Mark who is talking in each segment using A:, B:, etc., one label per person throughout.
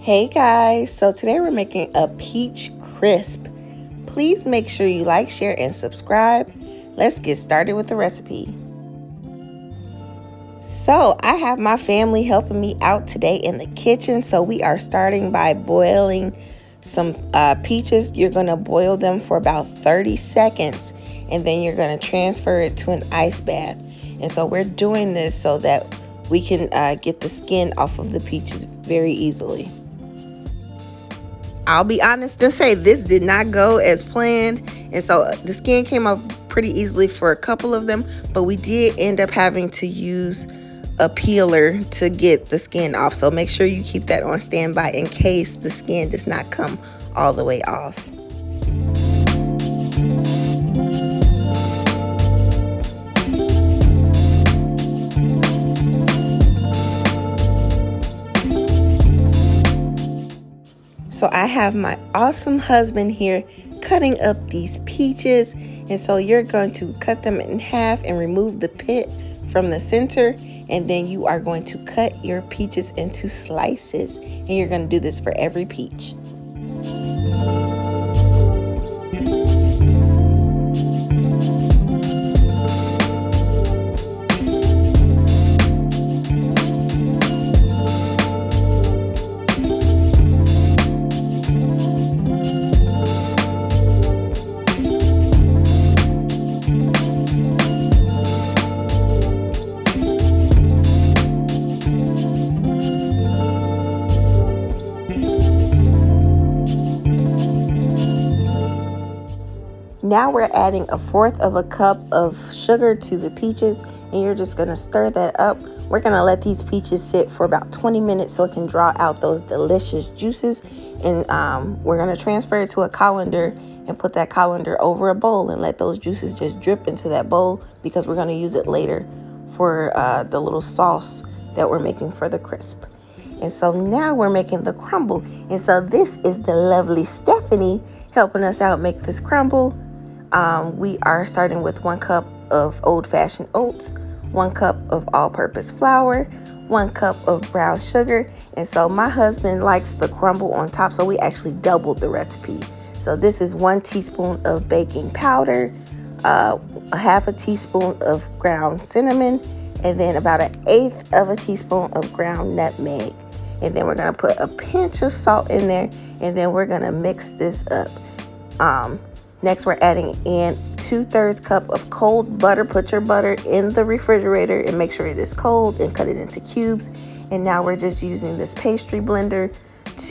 A: Hey guys, so today we're making a peach crisp. Please make sure you like, share, and subscribe. Let's get started with the recipe. So I have my family helping me out today in the kitchen. So we are starting by boiling some peaches. You're going to boil them for about 30 seconds and then you're going to transfer it to an ice bath. And so we're doing this so that we can get the skin off of the peaches very easily. I'll be honest and say this did not go as planned, and so the skin came off pretty easily for a couple of them, but we did end up having to use a peeler to get the skin off, so make sure you keep that on standby in case the skin does not come all the way off. So I have my awesome husband here cutting up these peaches, and so you're going to cut them in half and remove the pit from the center, and then you are going to cut your peaches into slices, and you're going to do this for every peach. Now we're adding 1/4 cup of sugar to the peaches, and you're just going to stir that up. We're going to let these peaches sit for about 20 minutes so it can draw out those delicious juices. And we're going to transfer it to a colander and put that colander over a bowl and let those juices just drip into that bowl, because we're going to use it later for the little sauce that we're making for the crisp. And so now we're making the crumble. And so this is the lovely Stephanie helping us out make this crumble. We are starting with 1 cup of old-fashioned oats, 1 cup of all-purpose flour, 1 cup of brown sugar. And so my husband likes the crumble on top, so we actually doubled the recipe. So this is 1 teaspoon of baking powder, 1/2 teaspoon of ground cinnamon, and then about 1/8 teaspoon of ground nutmeg. And then we're going to put a pinch of salt in there, and then we're going to mix this up. Next, we're adding in 2/3 cup of cold butter. Put your butter in the refrigerator and make sure it is cold, and cut it into cubes. And now we're just using this pastry blender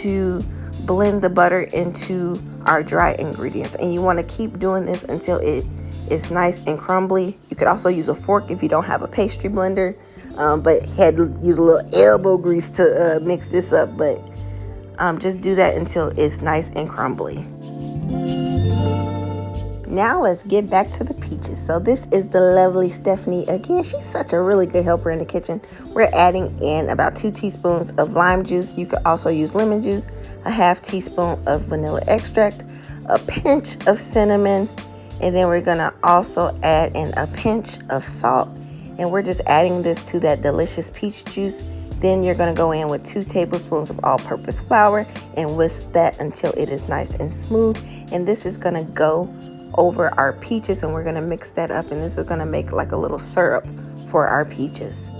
A: to blend the butter into our dry ingredients. And you want to keep doing this until it is nice and crumbly. You could also use a fork if you don't have a pastry blender, but had to use a little elbow grease to mix this up. But just do that until it's nice and crumbly. Now let's get back to the peaches. So this is the lovely Stephanie. Again, she's such a really good helper in the kitchen. We're adding in about 2 teaspoons of lime juice. You could also use lemon juice, 1/2 teaspoon of vanilla extract, a pinch of cinnamon, and then we're gonna also add in a pinch of salt. And we're just adding this to that delicious peach juice. Then you're gonna go in with 2 tablespoons of all-purpose flour and whisk that until it is nice and smooth. And this is gonna go over our peaches, and we're going to mix that up, and this is going to make like a little syrup for our peaches.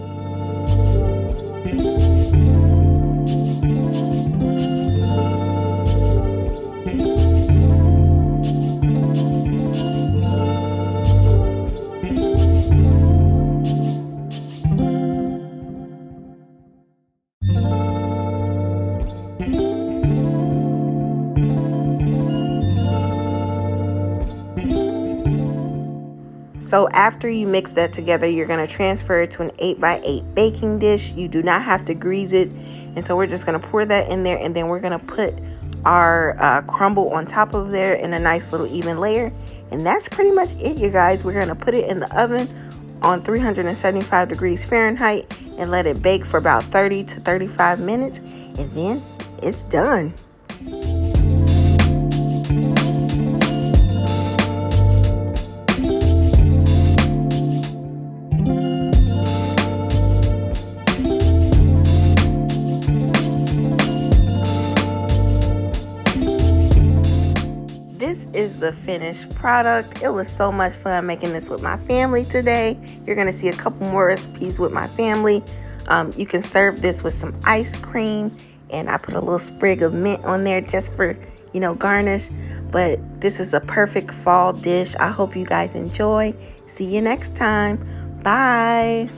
A: So after you mix that together, you're going to transfer it to an 8x8 baking dish. You do not have to grease it. And so we're just going to pour that in there, and then we're going to put our crumble on top of there in a nice little even layer. And that's pretty much it, you guys. We're going to put it in the oven on 375 degrees Fahrenheit and let it bake for about 30 to 35 minutes. And then it's done. is the finished product. It was so much fun making this with my family today. You're gonna see a couple more recipes with my family. You can serve this with some ice cream, and I put a little sprig of mint on there just for, garnish. But this is a perfect fall dish. I hope you guys enjoy. See you next time. Bye.